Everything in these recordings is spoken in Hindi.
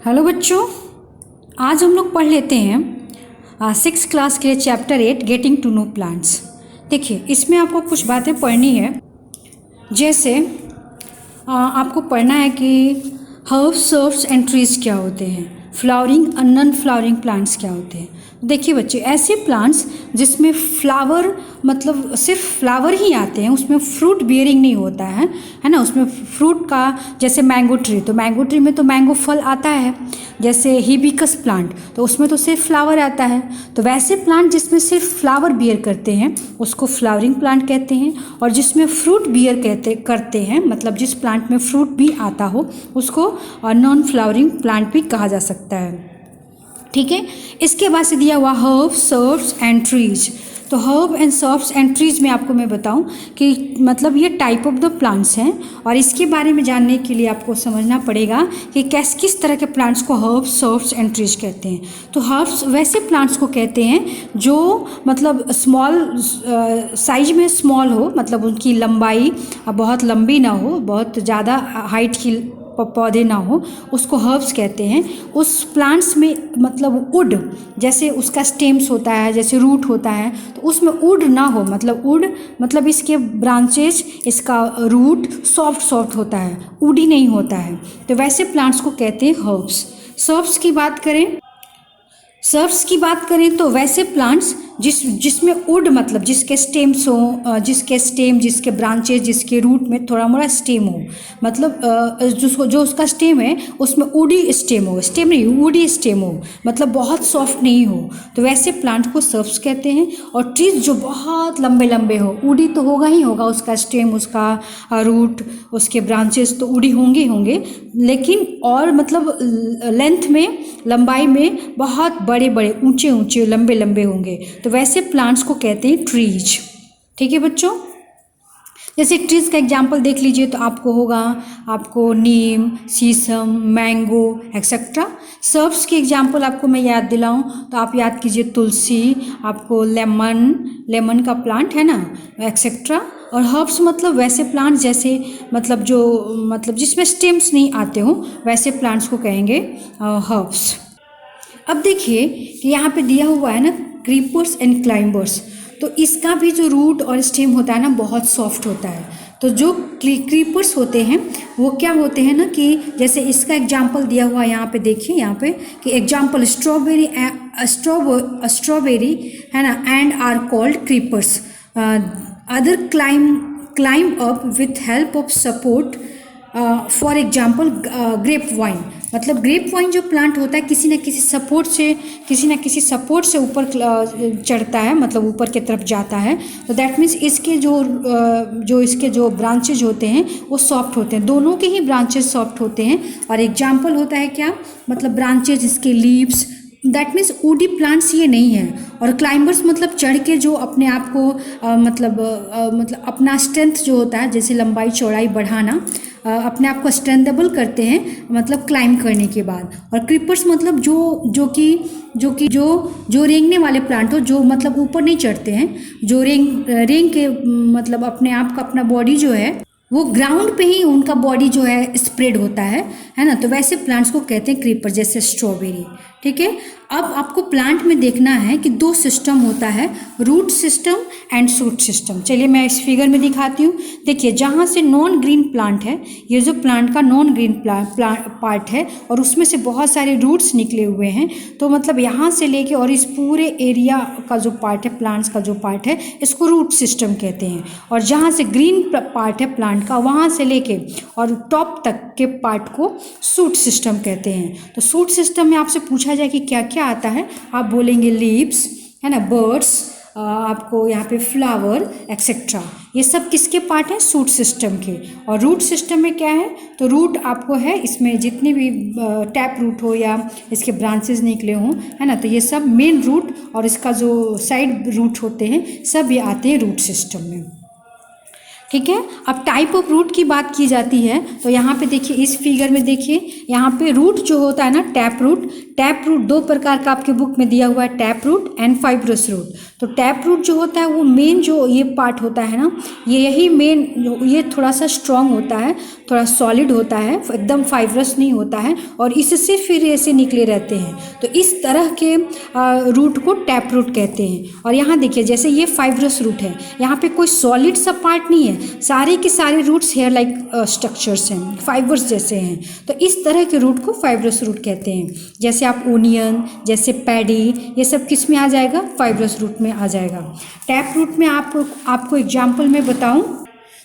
हेलो बच्चों, आज हम लोग पढ़ लेते हैं 6 क्लास के chapter 8 getting to know plants. देखिए, इसमें आपको कुछ बातें पढ़नी है। जैसे आपको पढ़ना है कि हर्ब्स, सर्ब्स एंड ट्रीज क्या होते हैं, फ्लावरिंग और नॉन फ्लावरिंग प्लांट्स क्या होते हैं। देखिए बच्चे, ऐसे प्लांट्स जिसमें फ्लावर मतलब सिर्फ फ्लावर ही आते हैं, उसमें फ्रूट बियरिंग नहीं होता है ना। उसमें फ्रूट का, जैसे मैंगो ट्री, तो मैंगो ट्री में तो मैंगो फल आता है। जैसे हिबिस्कस प्लांट, तो उसमें तो सिर्फ फ्लावर आता है। तो वैसे प्लांट जिसमें सिर्फ फ्लावर बियर करते हैं उसको फ्लावरिंग प्लांट कहते हैं, और जिसमें फ्रूट बियर करते हैं मतलब जिस प्लांट में फ्रूट भी आता हो उसको नॉन फ्लावरिंग प्लांट भी कहा जा सकता है। ठीक है, इसके बाद से दिया हुआ हर्ब्स, सर्ब्स एंड ट्रीज। तो herb and shrubs and trees में आपको मैं बताऊं कि मतलब ये टाइप ऑफ द प्लांट्स हैं, और इसके बारे में जानने के लिए आपको समझना पड़ेगा कि किस तरह के प्लांट्स को हर्ब्स, सर्ब्स एंड ट्रीज कहते हैं। तो हर्ब्स वैसे प्लांट्स को कहते हैं जो मतलब स्मॉल साइज में स्मॉल हो, मतलब उनकी लंबाई बहुत लंबी ना हो, बहुत ज़्यादा हाइट की पौधे ना हो, उसको हर्ब्स कहते हैं। उस प्लांट्स में मतलब वुड, जैसे उसका स्टेम्स होता है, जैसे रूट होता है, तो उसमें वुड ना हो, मतलब वुड मतलब इसके ब्रांचेज, इसका रूट सॉफ्ट होता है, वुडी नहीं होता है। तो वैसे प्लांट्स को कहते हैं हर्ब्स। सर्ब्स की बात करें तो वैसे प्लांट्स जिसमें वुड मतलब जिसके स्टेम्स हो, जिसके ब्रांचेज, जिसके रूट में थोड़ा मोड़ा स्टेम हो, मतलब जो उसका स्टेम है उसमें वुडी स्टेम हो, स्टेम नहीं वुडी स्टेम हो, मतलब बहुत सॉफ्ट नहीं हो, तो वैसे प्लांट को सर्ब्स कहते हैं। और ट्रीज जो बहुत लंबे लंबे हो, वुडी तो होगा ही होगा, उसका स्टेम, उसका रूट, उसके ब्रांचेस तो वुडी होंगे, लेकिन और मतलब लेंथ में, लंबाई में बहुत बड़े बड़े ऊंचे लंबे होंगे, तो वैसे प्लांट्स को कहते हैं ट्रीज। ठीक है बच्चों, जैसे ट्रीज का एग्जाम्पल देख लीजिए तो आपको नीम, शीशम, मैंगो एक्सेट्रा। सर्ब्स की एग्जाम्पल आपको मैं याद दिलाऊं तो आप याद कीजिए तुलसी, आपको लेमन का प्लांट है ना, एक्सेट्रा। और हर्ब्स मतलब वैसे प्लांट्स जैसे मतलब जिसमें स्टेम्स नहीं आते हो, वैसे प्लांट्स को कहेंगे हर्ब्स। अब देखिए कि यहाँ पे दिया हुआ है ना क्रीपर्स एंड क्लाइंबर्स, तो इसका भी जो रूट और स्टेम होता है ना बहुत सॉफ्ट होता है। तो जो क्रीपर्स होते हैं वो क्या होते हैं ना, कि जैसे इसका एग्जांपल दिया हुआ है यहाँ पे, देखिए यहाँ पे कि एग्जांपल स्ट्रॉबेरी है ना, and are called creepers. Other climb up with help of support, for example grape vine, मतलब ग्रेप वाइन जो प्लांट होता है किसी न किसी सपोर्ट से ऊपर चढ़ता है, मतलब ऊपर की तरफ जाता है। तो दैट मीन्स इसके जो ब्रांचेज होते हैं वो सॉफ्ट होते हैं, दोनों के ही ब्रांचेज सॉफ्ट होते हैं। और एग्जाम्पल होता है क्या, मतलब ब्रांचेज, इसके leaves, that means woody plants ये नहीं है। और क्लाइंबर्स मतलब चढ़ के जो अपने आप को मतलब अपना स्ट्रेंथ जो होता है, जैसे लंबाई चौड़ाई बढ़ाना, अपने आप को स्ट्रेंथेबल करते हैं मतलब क्लाइंब करने के बाद। और क्रीपर्स मतलब जो रेंगने वाले प्लांट हो, जो मतलब ऊपर नहीं चढ़ते हैं, जो रेंग के मतलब अपने आप का अपना बॉडी जो है वो ग्राउंड पे ही उनका बॉडी जो है स्प्रेड होता है ना। तो वैसे प्लांट्स को कहते हैं क्रीपर, जैसे स्ट्रॉबेरी। ठीक है, अब आपको प्लांट में देखना है कि 2 सिस्टम होता है, root system and shoot system. चलिए मैं इस फिगर में दिखाती हूँ। देखिए, जहाँ से नॉन ग्रीन प्लांट है, ये जो प्लांट का नॉन ग्रीन पार्ट है और उसमें से बहुत सारे रूट्स निकले हुए हैं, तो मतलब यहाँ से लेके और इस पूरे एरिया का जो पार्ट है, प्लांट्स का जो पार्ट है, इसको रूट सिस्टम कहते हैं। और जहाँ से ग्रीन पार्ट है प्लांट का, वहाँ से लेके और टॉप तक के पार्ट को शूट सिस्टम कहते हैं। तो शूट सिस्टम में आपसे पूछा जाए कि क्या क्या आता है, आप बोलेंगे लीव्स, है ना, बर्ड्स, आपको यहाँ पे फ्लावर एक्सेट्रा, ये सब किसके पार्ट हैं, शूट सिस्टम के। और रूट सिस्टम में क्या है, तो रूट आपको है, इसमें जितने भी टैप रूट हो या इसके ब्रांचेस निकले हों, है ना, तो ये सब मेन रूट और इसका जो साइड रूट होते हैं सब ये आते हैं रूट सिस्टम में। ठीक है। अब टाइप ऑफ रूट की बात की जाती है तो यहाँ पे देखिए, इस फिगर में देखिए, यहाँ पे रूट जो होता है ना, टैप रूट दो प्रकार का आपके बुक में दिया हुआ है, tap root and fibrous root. तो टैप रूट जो होता है वो मेन जो ये पार्ट होता है ना, यही मेन, ये थोड़ा सा स्ट्रॉन्ग होता है, थोड़ा सॉलिड होता है, एकदम फाइब्रस नहीं होता है, और इससे फिर ऐसे निकले रहते हैं। तो इस तरह के रूट को टैप रूट कहते हैं। और यहाँ देखिए, जैसे ये फाइब्रस रूट है, यहाँ पे कोई सॉलिड सा पार्ट नहीं है, सारे के सारे रूट्स हेयर लाइक स्ट्रक्चर्स हैं, फाइबर्स जैसे हैं। तो इस तरह के रूट को फाइब्रस रूट कहते हैं। जैसे आप ओनियन, जैसे पैडी, ये सब किस में आ जाएगा, फाइब्रस रूट में आ जाएगा। टैप रूट में आपको एग्जाम्पल में बताऊं,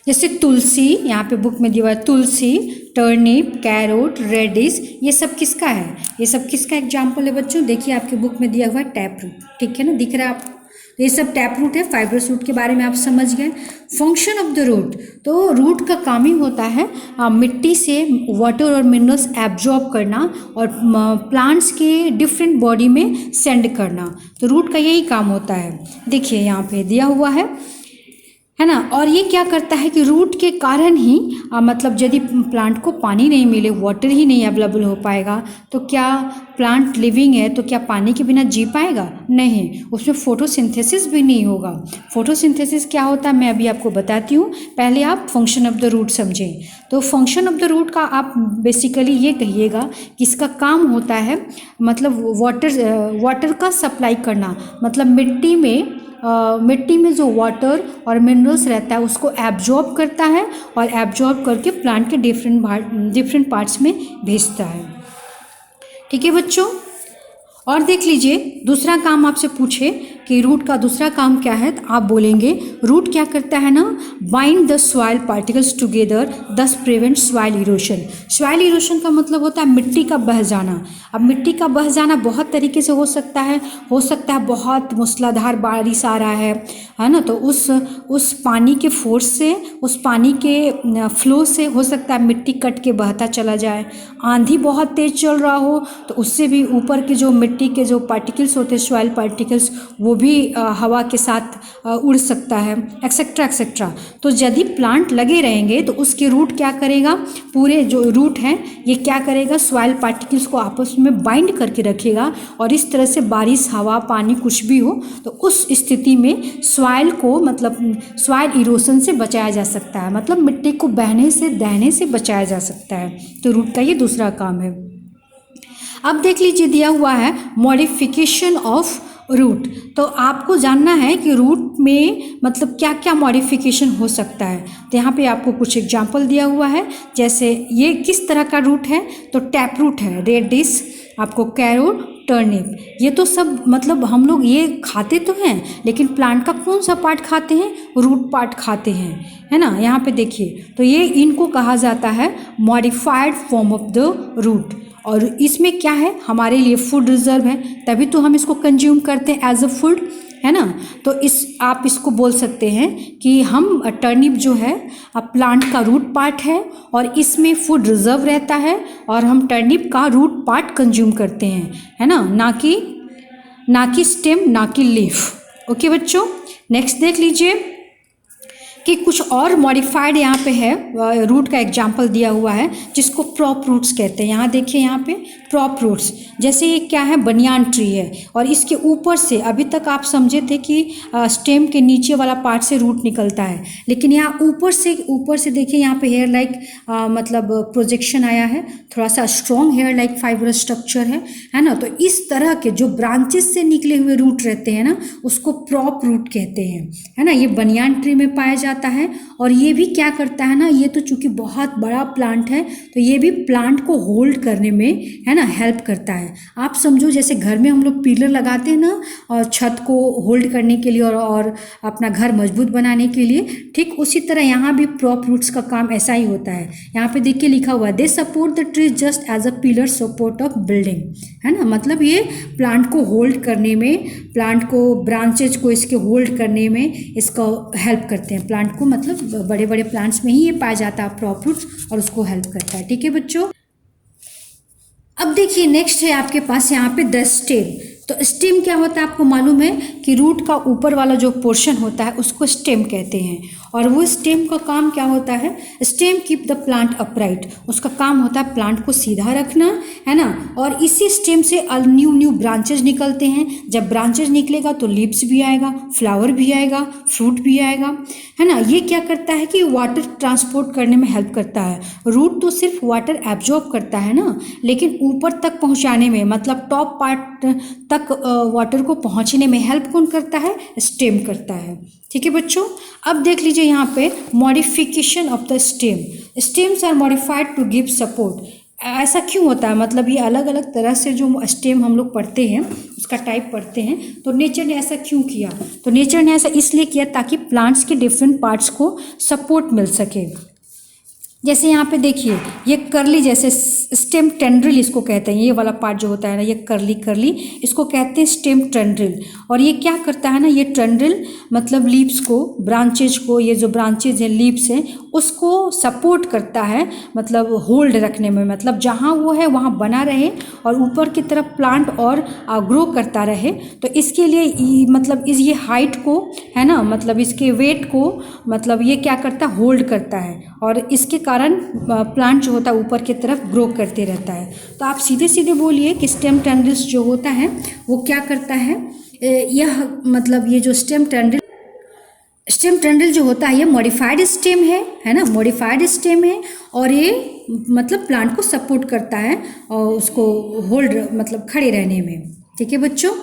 जैसे तुलसी, यहाँ पे बुक में दिया हुआ है तुलसी, टर्निप, कैरोट, रेडिश, ये सब किसका है, ये सब किसका एग्जाम्पल है बच्चों, देखिए आपके बुक में दिया हुआ है टैप रूट, ठीक है ना, दिख रहा है आपको। ये सब टैप रूट है। फाइब्रस रूट के बारे में आप समझ गए। फंक्शन ऑफ द रूट, तो रूट का काम ही होता है मिट्टी से वाटर और मिनरल्स एब्जॉर्ब करना और प्लांट्स के डिफरेंट बॉडी में सेंड करना। तो रूट का यही काम होता है। देखिए यहाँ पे दिया हुआ है ना। और ये क्या करता है कि रूट के कारण ही मतलब यदि प्लांट को पानी नहीं मिले, वाटर ही नहीं अवेलेबल हो पाएगा, तो क्या प्लांट लिविंग है तो क्या पानी के बिना जी पाएगा? नहीं, उसमें फोटोसिंथेसिस भी नहीं होगा। फोटोसिंथेसिस क्या होता है मैं अभी आपको बताती हूँ, पहले आप फंक्शन ऑफ द रूट समझें। तो फंक्शन ऑफ द रूट का आप बेसिकली ये कहिएगा कि इसका काम होता है मतलब वाटर का सप्लाई करना, मतलब मिट्टी में जो वाटर और मिनरल्स रहता है उसको एब्जॉर्ब करता है और एब्जॉर्ब करके प्लांट के डिफरेंट पार्ट्स में भेजता है। ठीक है बच्चों। और देख लीजिए, दूसरा काम आपसे पूछे कि रूट का दूसरा काम क्या है, तो आप बोलेंगे रूट क्या करता है ना, bind the soil particles together, thus prevent soil erosion. Soil erosion का मतलब होता है मिट्टी का बह जाना। अब मिट्टी का बह जाना बहुत तरीके से हो सकता है बहुत मूसलाधार बारिश आ रहा है ना, तो उस पानी के फोर्स से, उस पानी के फ्लो से हो सकता है मिट्टी कट के बहता चला जाए। आंधी बहुत तेज चल रहा हो तो उससे भी ऊपर के जो मिट्टी के जो पार्टिकल्स होते हैं, सॉइल पार्टिकल्स, वो भी हवा के साथ उड़ सकता है, एक्सेट्रा एक्सेट्रा। तो यदि प्लांट लगे रहेंगे तो उसके रूट क्या करेगा, पूरे जो रूट हैं ये क्या करेगा, सॉइल पार्टिकल्स को आपस में बाइंड करके रखेगा, और इस तरह से बारिश, हवा, पानी कुछ भी हो तो उस स्थिति में सॉइल को, मतलब सॉइल इरोशन से बचाया जा सकता है, मतलब मिट्टी को बहने से, दहने से बचाया जा सकता है। तो रूट का ये दूसरा काम है। अब देख लीजिए, दिया हुआ है मॉडिफिकेशन ऑफ रूट। तो आपको जानना है कि रूट में मतलब क्या क्या मॉडिफिकेशन हो सकता है। तो यहाँ पे आपको कुछ एग्जांपल दिया हुआ है, जैसे ये किस तरह का रूट है, तो टैप रूट है, रेडिश, आपको कैरोट, टर्निप, ये तो सब मतलब हम लोग ये खाते तो हैं, लेकिन प्लांट का कौन सा पार्ट खाते हैं, रूट पार्ट खाते हैं, है ना। यहाँ पे देखिए, तो ये इनको कहा जाता है modified form of the root. और इसमें क्या है, हमारे लिए फूड रिजर्व है, तभी तो हम इसको कंज्यूम करते हैं एज अ फूड, है ना। तो आप इसको बोल सकते हैं कि हम टर्निप जो है प्लांट का रूट पार्ट है और इसमें फूड रिजर्व रहता है, और हम टर्निप का रूट पार्ट कंज्यूम करते हैं, है ना, ना कि स्टेम, ना कि लीफ। ओके बच्चों। नेक्स्ट देख लीजिए कि कुछ और मॉडिफाइड यहाँ पे है, रूट का एग्जाम्पल दिया हुआ है जिसको प्रॉप रूट्स कहते हैं। यहाँ देखिए, यहाँ पे प्रॉप रूट्स, जैसे ये क्या है, बनियान ट्री है, और इसके ऊपर से, अभी तक आप समझे थे कि स्टेम के नीचे वाला पार्ट से रूट निकलता है, लेकिन यहाँ ऊपर से देखिए, यहाँ पे हेयर लाइक मतलब प्रोजेक्शन आया है, थोड़ा सा strong hair like fibrous structure है ना। तो इस तरह के जो ब्रांचेस से निकले हुए रूट रहते हैं ना, उसको प्रॉप रूट कहते हैं, है ना। ये बनियान ट्री में पाया जाता है, और ये भी क्या करता है ना, ये तो चूंकि बहुत बड़ा प्लांट है तो ये भी प्लांट को होल्ड करने में, है ना, हेल्प करता है। आप समझो जैसे घर में हम लोग पिलर लगाते हैं ना, और छत को होल्ड करने के लिए और अपना घर मजबूत बनाने के लिए, ठीक उसी तरह यहाँ भी प्रॉप रूट्स का काम ऐसा ही होता है। यहाँ पे देखिए लिखा हुआ है, they support the tree just as a pillar support of building, है ना। मतलब ये प्लांट को होल्ड करने में, प्लांट को, ब्रांचेज को इसके होल्ड करने में इसका हेल्प करते हैं। प्लांट को मतलब बड़े बड़े प्लांट्स में ही ये पाया जाता है प्रॉप रूट्स, और उसको हेल्प करता है। ठीक है बच्चों। अब देखिए नेक्स्ट है आपके पास यहाँ पे द स्टेम। तो स्टेम क्या होता है आपको मालूम है कि रूट का ऊपर वाला जो पोर्शन होता है उसको स्टेम कहते हैं। और वो स्टेम का काम क्या होता है, stem keep the plant upright, उसका काम होता है प्लांट को सीधा रखना, है ना। और इसी स्टेम से न्यू न्यू ब्रांचेज निकलते हैं। जब ब्रांचेज निकलेगा तो लीव्स भी आएगा, फ्लावर भी आएगा, फ्रूट भी आएगा, है ना। ये क्या करता है कि वाटर ट्रांसपोर्ट करने में हेल्प करता है। रूट तो सिर्फ वाटर एब्जॉर्ब करता है ना, लेकिन ऊपर तक पहुंचाने में, मतलब टॉप पार्ट तक वाटर को पहुंचने में हेल्प कौन करता है, स्टेम करता है। ठीक है बच्चों, अब देख लीजिए यहाँ पे modification of the stem. Stems are modified to give support. ऐसा क्यों होता है, मतलब ये अलग अलग तरह से जो स्टेम हम लोग पढ़ते हैं उसका टाइप पढ़ते हैं, तो नेचर ने ऐसा क्यों किया, तो नेचर ने ऐसा इसलिए किया ताकि प्लांट्स के डिफरेंट पार्ट्स को सपोर्ट मिल सके। जैसे यहाँ पे देखिए ये करली, जैसे स्टेम टेंड्रिल इसको कहते हैं, ये वाला पार्ट जो होता है ना ये करली करली, इसको कहते हैं स्टेम टेंड्रिल। और ये क्या करता है ना, ये टेंड्रिल मतलब लीव्स को, ब्रांचेज को, ये जो ब्रांचेज हैं लीव्स हैं उसको सपोर्ट करता है, मतलब होल्ड रखने में, मतलब जहाँ वो है वहाँ बना रहे और ऊपर की तरफ प्लांट और ग्रो करता रहे। तो इसके लिए मतलब ये हाइट को, है ना, मतलब इसके वेट को, मतलब ये क्या करता है, होल्ड करता है, और इसके कारण प्लांट जो होता है ऊपर की तरफ ग्रो करते रहता है। तो आप सीधे सीधे बोलिए कि स्टेम टेंड्रिल्स जो होता है वो क्या करता है, यह मतलब ये जो स्टेम टेंड्रिल जो होता है ये मॉडिफाइड स्टेम है ना, मॉडिफाइड स्टेम है, और ये मतलब प्लांट को सपोर्ट करता है और उसको होल्ड मतलब खड़े रहने में। ठीक है बच्चों,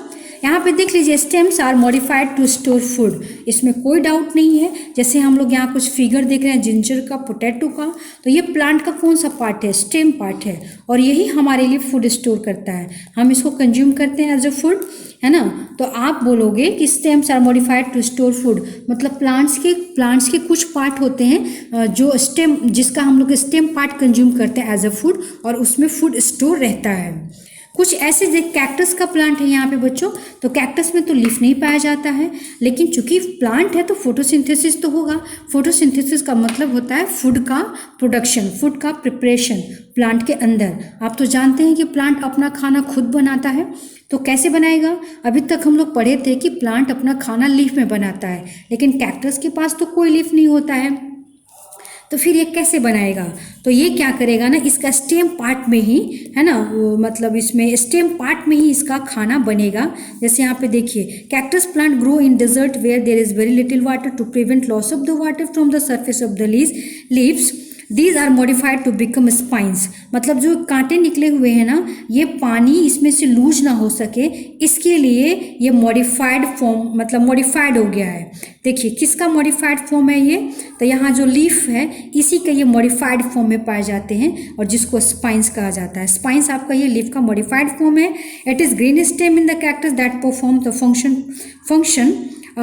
यहाँ पे देख लीजिए stems are modified to store food, इसमें कोई डाउट नहीं है। जैसे हम लोग यहाँ कुछ फिगर देख रहे हैं जिंजर का, पोटैटो का, तो ये प्लांट का कौन सा पार्ट है, स्टेम पार्ट है, और यही हमारे लिए फूड स्टोर करता है, हम इसको कंज्यूम करते हैं एज अ फूड, है ना। तो आप बोलोगे कि stems are modified to store food, मतलब प्लांट्स के कुछ पार्ट होते हैं जो स्टेम, जिसका हम लोग स्टेम पार्ट कंज्यूम करते हैं एज अ फूड, और उसमें फूड स्टोर रहता है। कुछ ऐसे कैक्टस का प्लांट है यहाँ पे बच्चों, तो कैक्टस में तो लीफ नहीं पाया जाता है, लेकिन चूंकि प्लांट है तो फोटोसिंथेसिस तो होगा। फोटोसिंथेसिस का मतलब होता है फूड का प्रोडक्शन, फूड का प्रिपरेशन प्लांट के अंदर। आप तो जानते हैं कि प्लांट अपना खाना खुद बनाता है, तो कैसे बनाएगा, अभी तक हम लोग पढ़े थे कि प्लांट अपना खाना लीफ में बनाता है, लेकिन कैक्टस के पास तो कोई लीफ नहीं होता है, तो फिर ये कैसे बनाएगा। तो ये क्या करेगा ना, इसका स्टेम पार्ट में ही, है ना, मतलब इसमें स्टेम पार्ट में ही इसका खाना बनेगा। जैसे यहाँ पे देखिए, cactus plant grow in desert where there is very little water to prevent loss of the water from the surface of the leaves. These are modified to become spines, मतलब जो कांटे निकले हुए हैं ना, ये पानी इसमें से लूज ना हो सके, इसके लिए ये मॉडिफाइड फॉर्म, मतलब मॉडिफाइड हो गया है। देखिए किसका मॉडिफाइड फॉर्म है ये, तो यहाँ जो लीफ है इसी के ये मॉडिफाइड फॉर्म में पाए जाते हैं, और जिसको स्पाइंस कहा जाता है। स्पाइंस आपका ये लीफ का मॉडिफाइड फॉर्म है। It is green stem in the cactus that perform the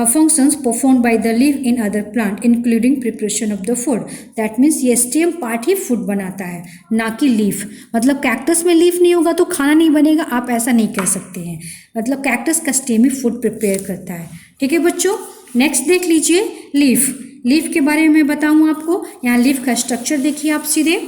functions performed by the leaf in other plant including preparation of the food. That means ये स्टेम पार्ट ही फूड बनाता है, ना कि लीफ। मतलब कैक्टस में लीफ नहीं होगा तो खाना नहीं बनेगा, आप ऐसा नहीं कह सकते हैं। मतलब कैक्टस का स्टेम ही फूड प्रिपेयर करता है। ठीक है बच्चों, नेक्स्ट देख लीजिए लीफ के बारे में बताऊँ आपको। यहाँ लीफ का स्ट्रक्चर देखिए आप सीधे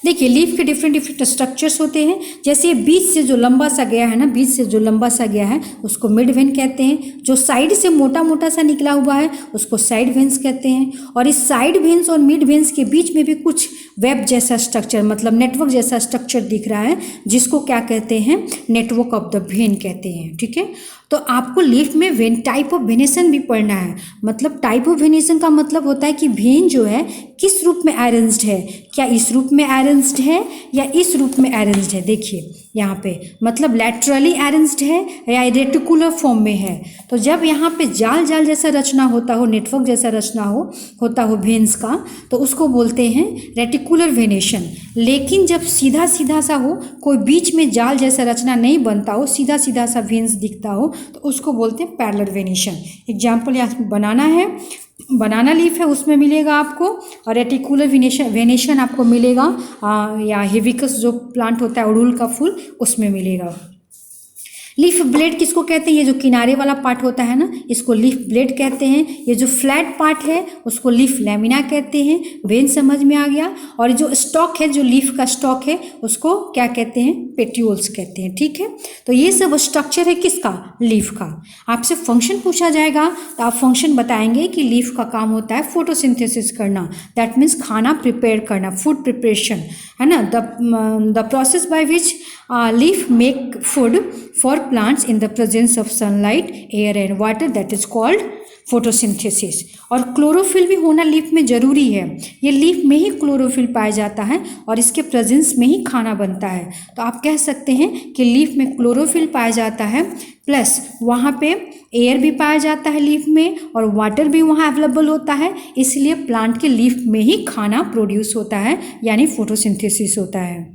देखिए, लीफ के डिफरेंट स्ट्रक्चर्स होते हैं। जैसे बीच से जो लंबा सा गया है ना, बीच से जो लंबा सा गया है उसको मिड वेन कहते हैं। जो साइड से मोटा मोटा सा निकला हुआ है उसको साइड वेन्स कहते हैं। और इस साइड वेन्स और मिड वेन्स के बीच में भी कुछ वेब जैसा स्ट्रक्चर, मतलब नेटवर्क जैसा स्ट्रक्चर दिख रहा है, जिसको क्या कहते हैं, नेटवर्क ऑफ द वेन कहते हैं। ठीक है, तो आपको लीफ में वेन टाइप ऑफ वेनेशन भी पढ़ना है। मतलब टाइप ऑफ वेनेशन का मतलब होता है कि वेन जो है किस रूप में अरेंज्ड है, क्या इस रूप में अरेंज्ड है या इस रूप में अरेंज्ड है। देखिए यहाँ पे मतलब लैटरली अरेंज्ड है या रेटिकुलर फॉर्म में है। तो जब यहाँ पे जाल जाल जैसा रचना होता हो, नेटवर्क जैसा रचना होता हो वेन्स का, तो उसको बोलते हैं रेटिकुलर वेनेशन। लेकिन जब सीधा सीधा सा हो, कोई बीच में जाल जैसा रचना नहीं बनता हो, सीधा सीधा सा वेन्स दिखता हो, तो उसको बोलते हैं पैरेलल वेनेशन। एग्जाम्पल यहाँ बनाना है, बनाना लीफ है उसमें मिलेगा आपको, और रेटिकुलर वेनेशन आपको मिलेगा या हिबिस्कस जो प्लांट होता है अड़हुल का फूल, उसमें मिलेगा। लीफ ब्लेड किसको कहते हैं? ये जो किनारे वाला पार्ट होता है ना, इसको लीफ ब्लेड कहते हैं। ये जो फ्लैट पार्ट है उसको लीफ लैमिना कहते हैं। वेन समझ में आ गया। और जो स्टॉक है, जो लीफ का स्टॉक है, उसको क्या कहते हैं? पेट्यूल्स कहते हैं। ठीक है, तो ये सब स्ट्रक्चर है किसका? लीफ का। आपसे फंक्शन पूछा जाएगा तो आप फंक्शन बताएंगे कि लीफ का काम होता है फोटोसिंथेसिस करना, दैट मीन्स खाना प्रिपेयर करना, फूड प्रिपरेशन, है ना। The process by which leaf make food for plants in the presence of sunlight, air and water, that is called photosynthesis. और क्लोरोफिल भी होना लीफ में ज़रूरी है। ये लीफ में ही क्लोरोफिल पाया जाता है और इसके प्रेजेंस में ही खाना बनता है। तो आप कह सकते हैं कि लीफ में क्लोरोफिल पाया जाता है, प्लस वहाँ पे एयर भी पाया जाता है लीफ में, और वाटर भी वहाँ अवेलेबल होता है। इसलिए प्लांट के लीफ में ही खाना प्रोड्यूस होता है, यानी फोटोसिंथेसिस होता है।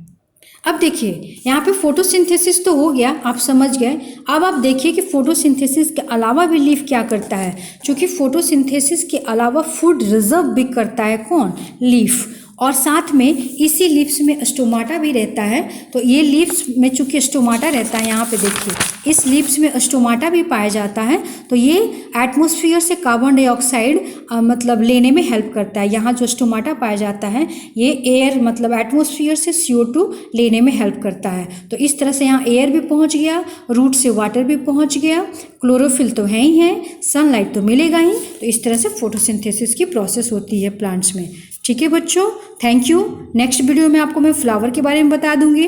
अब देखिए यहाँ पे फोटोसिंथेसिस तो हो गया, आप समझ गए। अब आप देखिए कि फोटोसिंथेसिस के अलावा भी लीफ क्या करता है। क्योंकि फोटोसिंथेसिस के अलावा फूड रिजर्व भी करता है कौन? लीफ। और साथ में इसी लीव्स में स्टोमाटा भी रहता है। तो ये लीव्स में चूंकि स्टोमाटा रहता है, यहाँ पे देखिए इस लीव्स में स्टोमाटा भी पाया जाता है। तो ये एटमॉस्फेयर से कार्बन डाइऑक्साइड मतलब लेने में हेल्प करता है। यहाँ जो स्टोमाटा पाया जाता है ये एयर मतलब एटमॉस्फेयर से CO2 लेने में हेल्प करता है। तो इस तरह से यहाँ एयर भी पहुँच गया, रूट से वाटर भी पहुँच गया, क्लोरोफिल तो है ही है, सनलाइट तो मिलेगा ही। तो इस तरह से फोटोसिंथेसिस की प्रोसेस होती है प्लांट्स में। ठीक है बच्चों, थैंक यू। नेक्स्ट वीडियो में आपको मैं फ्लावर के बारे में बता दूंगी।